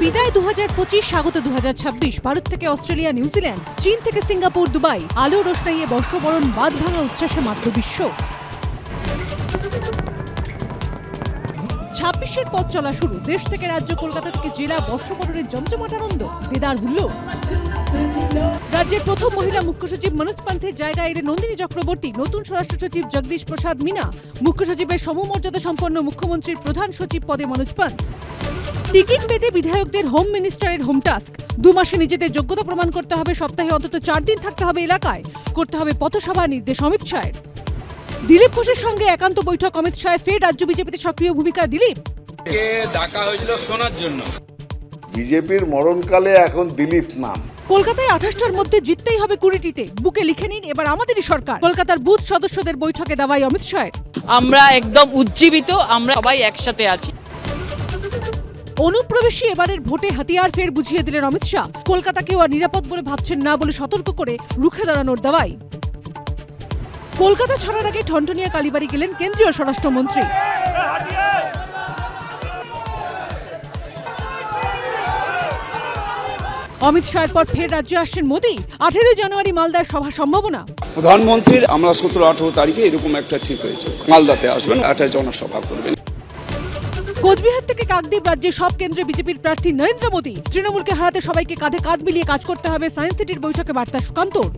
বিদায় 2025, স্বাগত 2026। ভারত থেকে অস্ট্রেলিয়া, নিউজিল্যান্ড, চীন থেকে সিঙ্গাপুর, দুবাই, আলো রোশনাইয়ে বর্ষবরণ, বাঁধ ভাঙা উচ্ছ্বাসে মাত্র বিশ্ব। 26-এর পথ চলা শুরু। দেশ থেকে রাজ্য, কলকাতা থেকে জেলা, বর্ষবরণের জমজমাট আনন্দ, দেদার হুল্লোড়। রাজ্যের প্রথম মহিলা মুখ্য সচিব মনোজ পান্থের জায়গায় এলেন নন্দিনী চক্রবর্তী। নতুন স্বরাষ্ট্র সচিব জগদীশ প্রসাদ মীনা। মুখ্য সচিবের সমমর্যাদা সম্পন্ন মুখ্যমন্ত্রীর প্রধান সচিব পদে মনোজ পান্থ। টিকিট পেতে বিধায়কদের হোম মিনিস্টারের হোম টাস্ক। 2 মাসে নিজেদের যোগ্যতা প্রমাণ করতে হবে, সপ্তাহে অন্তত 4 দিন থাকতে হবে এলাকায়, করতে হবে পথসভা, নির্দেশ অমিত শাহের। দিলীপ ঘোষের সঙ্গে একান্ত বৈঠক অমিত শাহের। ফের রাজ্য বিজেপিতে সক্রিয় ভূমিকা দিলীপ। ডাকা হয়েছিল শোনার জন্য। বিজেপির মরণকালে এখন দিলীপ নাম। কলকাতায় 28টার মধ্যে জিততেই হবে 20টিতে। বুকে লিখে নিন, এবার আমাদেরই সরকার। কলকাতার বুথ সদস্যদের বৈঠকে দাওয়াই অমিত শাহের। আমরা একদম উজ্জীবিত, আমরা সবাই একসাথে আছি। অনুপ্রবেশী এবারের ভোটে হাতিয়ার, ফের বুঝিয়ে দিলেন অমিত শাহ। কলকাতাকেও আর নিরাপদ বলে ভাবছেন না বলে সতর্ক করে রুখে দাঁড়ানোর দাওয়াই। কলকাতা ছাড়ার আগে ঠনঠনিয়া কালীবাড়ি গেলেন কেন্দ্রীয় স্বরাষ্ট্রমন্ত্রী। অমিত শাহের পর ফের রাজ্যে আসছেন মোদী। 18 জানুয়ারি মালদায় সভা সম্ভাবনা। প্রধানমন্ত্রীর আমরা 17-18 তারিখে এরকম একটা ঠিক হয়েছে, মালদাতে আসবেন, একটা জনসভা করবেন। কোচবিহার থেকে কাকদ্বীপ, রাজ্যের সব কেন্দ্রে বিজেপির প্রার্থী নরেন্দ্র মোদী। তৃণমূলকে হারাতে সবাইকে কাঁধে কাঁধ মিলিয়ে কাজ করতে হবে, সায়েন্স সিটির বৈঠকে বার্তা সুকান্তর।